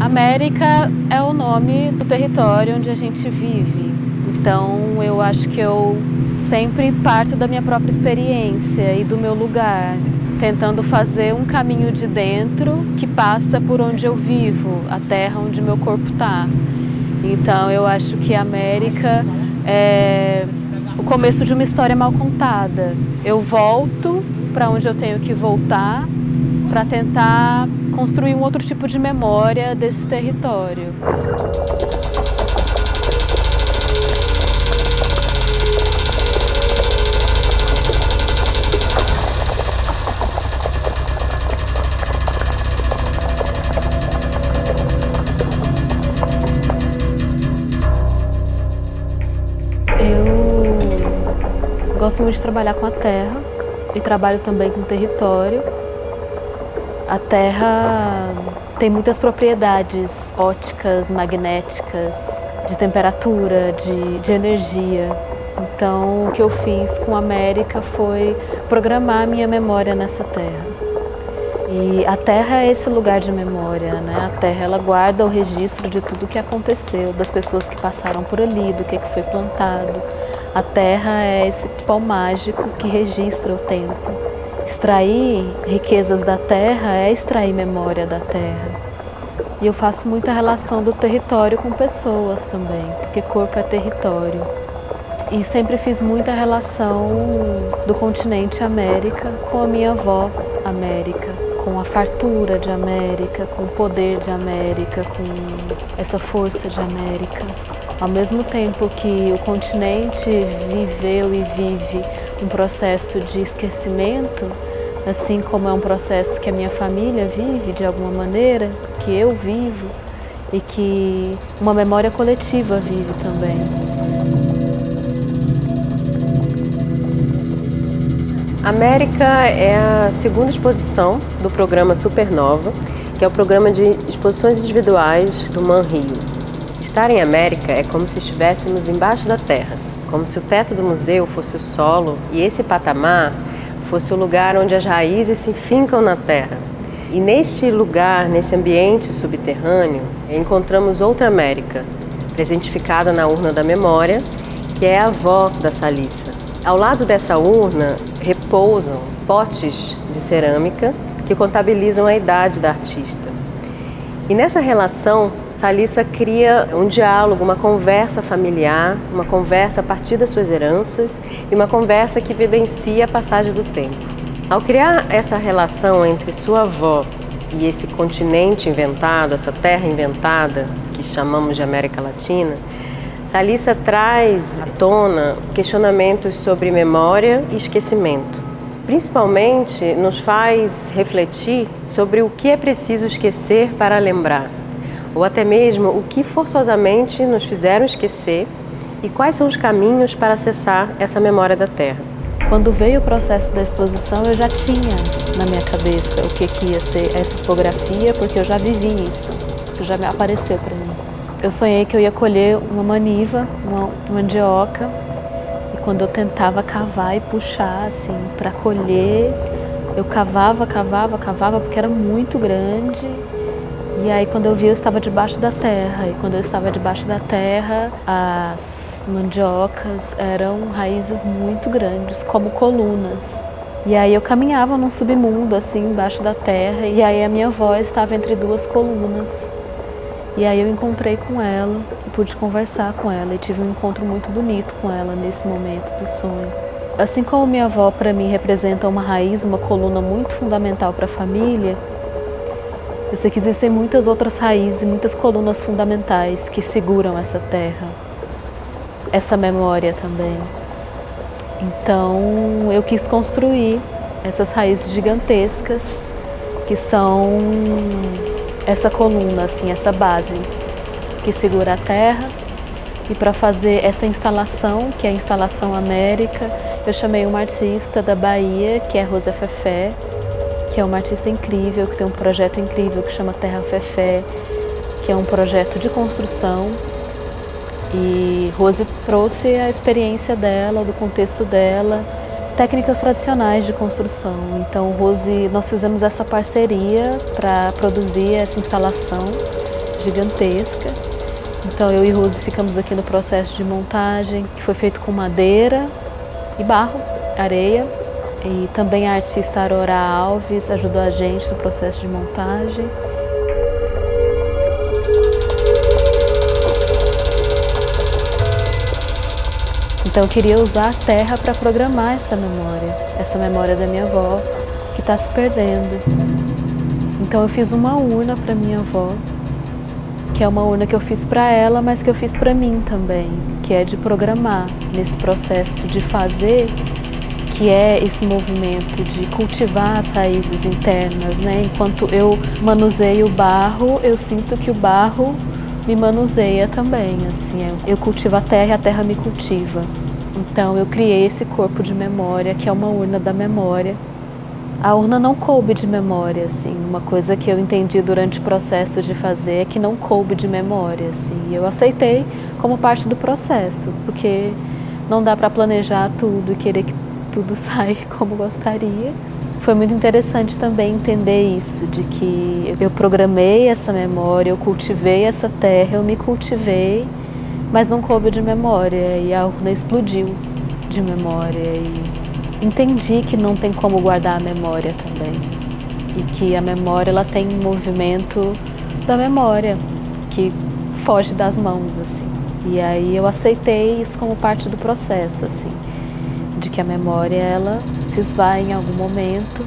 América é o nome do território onde a gente vive. Então eu acho que eu sempre parto da minha própria experiência e do meu lugar, tentando fazer um caminho de dentro que passa por onde eu vivo, a terra onde meu corpo está. Então eu acho que a América é o começo de uma história mal contada. Eu volto para onde eu tenho que voltar para tentar construir um outro tipo de memória desse território. Eu gosto muito de trabalhar com a terra e trabalho também com o território. A terra tem muitas propriedades ópticas, magnéticas, de temperatura, de energia. Então, o que eu fiz com a América foi programar a minha memória nessa terra. E a terra é esse lugar de memória, né? A terra, ela guarda o registro de tudo o que aconteceu, das pessoas que passaram por ali, do que foi plantado. A terra é esse pó mágico que registra o tempo. Extrair riquezas da terra é extrair memória da terra. E eu faço muita relação do território com pessoas também, porque corpo é território. E sempre fiz muita relação do continente América com a minha avó América, com a fartura de América, com o poder de América, com essa força de América. Ao mesmo tempo que o continente viveu e vive um processo de esquecimento, assim como é um processo que a minha família vive de alguma maneira, que eu vivo e que uma memória coletiva vive também. América é a segunda exposição do programa Supernova, que é o programa de exposições individuais do MAN Rio. Estar em América é como se estivéssemos embaixo da terra, como se o teto do museu fosse o solo e esse patamar fosse o lugar onde as raízes se fincam na terra. E neste lugar, nesse ambiente subterrâneo, encontramos outra América, presentificada na urna da memória, que é a avó da Salissa. Ao lado dessa urna repousam potes de cerâmica que contabilizam a idade da artista. E nessa relação, Salissa cria um diálogo, uma conversa familiar, uma conversa a partir das suas heranças e uma conversa que evidencia a passagem do tempo. Ao criar essa relação entre sua avó e esse continente inventado, essa terra inventada, que chamamos de América Latina, Salissa traz à tona questionamentos sobre memória e esquecimento. Principalmente nos faz refletir sobre o que é preciso esquecer para lembrar, ou até mesmo o que forçosamente nos fizeram esquecer e quais são os caminhos para acessar essa memória da terra. Quando veio o processo da exposição, eu já tinha na minha cabeça o que ia ser essa expografia, porque eu já vivi isso já me apareceu para mim. Eu sonhei que eu ia colher uma maniva, uma mandioca, e quando eu tentava cavar e puxar assim para colher, eu cavava, porque era muito grande. E aí quando eu vi, eu estava debaixo da terra, e quando eu estava debaixo da terra, as mandiocas eram raízes muito grandes, como colunas. E aí eu caminhava num submundo, assim, embaixo da terra, e aí a minha avó estava entre duas colunas. E aí eu encontrei com ela, pude conversar com ela, e tive um encontro muito bonito com ela nesse momento do sonho. Assim como minha avó, para mim, representa uma raiz, uma coluna muito fundamental para a família, eu sei que existem muitas outras raízes e muitas colunas fundamentais que seguram essa terra, essa memória também. Então eu quis construir essas raízes gigantescas que são essa coluna, assim, essa base que segura a terra. E para fazer essa instalação, que é a Instalação América, eu chamei uma artista da Bahia, que é Rosa Fefé, que é uma artista incrível, que tem um projeto incrível que chama Terra Fefé, que é um projeto de construção. E Rose trouxe a experiência dela, do contexto dela, técnicas tradicionais de construção. Então, Rose, nós fizemos essa parceria para produzir essa instalação, gigantesca. Então eu e Rose ficamos aqui no processo de montagem, que foi feito com madeira e barro, areia. E também a artista Aurora Alves ajudou a gente no processo de montagem. Então eu queria usar a terra para programar essa memória da minha avó, que está se perdendo. Então eu fiz uma urna para minha avó, que é uma urna que eu fiz para ela, mas que eu fiz para mim também, que é de programar nesse processo de fazer, que é esse movimento de cultivar as raízes internas, né? Enquanto eu manuseio o barro, eu sinto que o barro me manuseia também, assim, eu cultivo a terra e a terra me cultiva. Então eu criei esse corpo de memória, que é uma urna da memória. A urna não coube de memória, assim, uma coisa que eu entendi durante o processo de fazer é que não coube de memória, assim, e eu aceitei como parte do processo, porque não dá para planejar tudo e querer que tudo saia como gostaria. Foi muito interessante também entender isso, de que eu programei essa memória, eu cultivei essa terra, eu me cultivei, mas não coube de memória, e a urna explodiu de memória, e entendi que não tem como guardar a memória também, e que a memória ela tem um movimento da memória que foge das mãos, assim. E aí eu aceitei isso como parte do processo, assim, de que a memória ela se esvai em algum momento,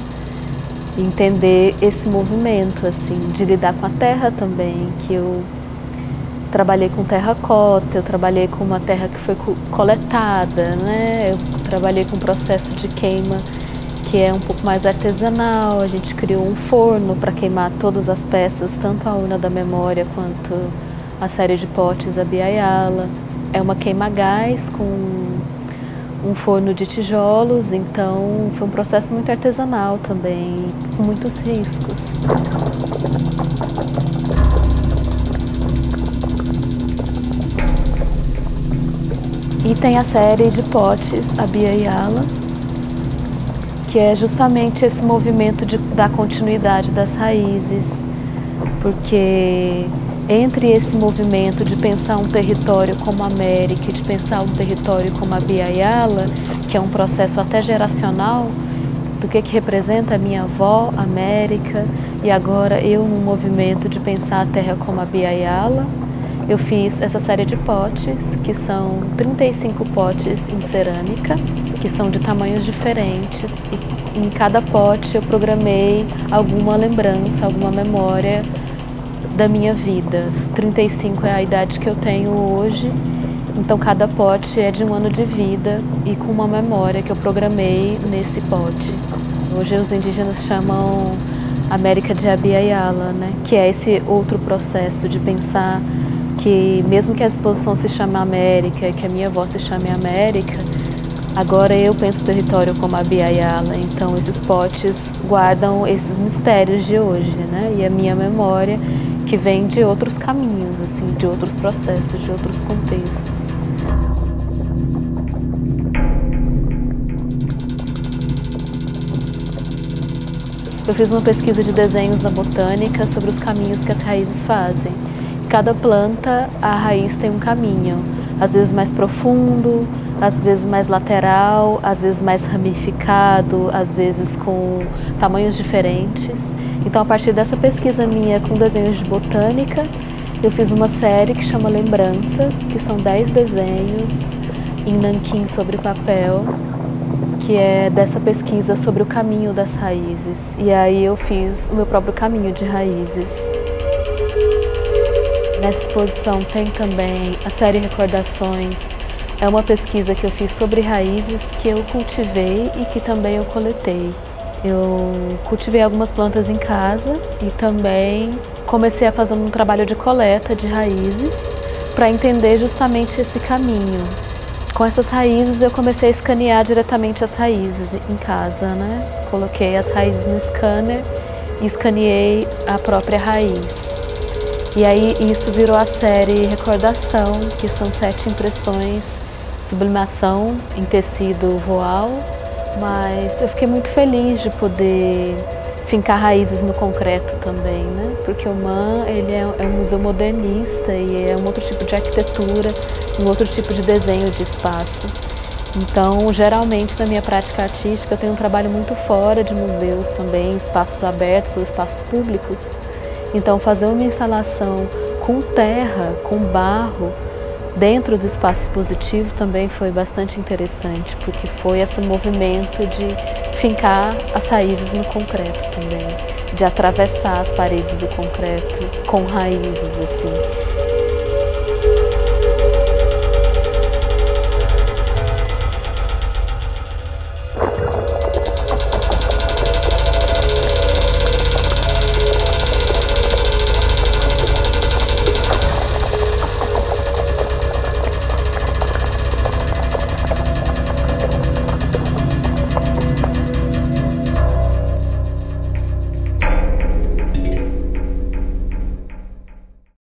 e entender esse movimento, assim, de lidar com a terra também, que eu trabalhei com terracota, eu trabalhei com uma terra que foi coletada, né? Eu trabalhei com um processo de queima que é um pouco mais artesanal. A gente criou um forno para queimar todas as peças, tanto a urna da memória quanto a série de potes Abiyala. É uma queima-gás com um forno de tijolos, então foi um processo muito artesanal também, com muitos riscos. E tem a série de potes Abiyala, que é justamente esse movimento da continuidade das raízes, porque entre esse movimento de pensar um território como a América e de pensar um território como a Abiyala, que é um processo até geracional, do que representa a minha avó, América, e agora eu num movimento de pensar a terra como a Abiyala, eu fiz essa série de potes, que são 35 potes em cerâmica, que são de tamanhos diferentes. E em cada pote eu programei alguma lembrança, alguma memória da minha vida. 35 é a idade que eu tenho hoje, então cada pote é de um ano de vida e com uma memória que eu programei nesse pote. Hoje os indígenas chamam América de Abiyala, né? Que é esse outro processo de pensar que mesmo que a exposição se chame América, que a minha avó se chame América, agora eu penso o território como Abiyala. Então esses potes guardam esses mistérios de hoje, né? E a minha memória que vem de outros caminhos, assim, de outros processos, de outros contextos. Eu fiz uma pesquisa de desenhos na botânica sobre os caminhos que as raízes fazem. Cada planta, a raiz tem um caminho, às vezes mais profundo, às vezes mais lateral, às vezes mais ramificado, às vezes com tamanhos diferentes. Então, a partir dessa pesquisa minha com desenhos de botânica, eu fiz uma série que chama Lembranças, que são 10 desenhos em nanquim sobre papel, que é dessa pesquisa sobre o caminho das raízes. E aí eu fiz o meu próprio caminho de raízes. Nessa exposição tem também a série Recordações. É uma pesquisa que eu fiz sobre raízes que eu cultivei e que também eu coletei. Eu cultivei algumas plantas em casa e também comecei a fazer um trabalho de coleta de raízes para entender justamente esse caminho. Com essas raízes eu comecei a escanear diretamente as raízes em casa, né? Coloquei as raízes no scanner e escaneei a própria raiz. E aí isso virou a série Recordação, que são 7 impressões, sublimação em tecido voal, mas eu fiquei muito feliz de poder fincar raízes no concreto também, né? Porque o MAM ele é um museu modernista e é um outro tipo de arquitetura, um outro tipo de desenho de espaço. Então, geralmente na minha prática artística eu tenho um trabalho muito fora de museus também, espaços abertos ou espaços públicos. Então, fazer uma instalação com terra, com barro, dentro do espaço expositivo também foi bastante interessante, porque foi esse movimento de fincar as raízes no concreto também, de atravessar as paredes do concreto com raízes assim.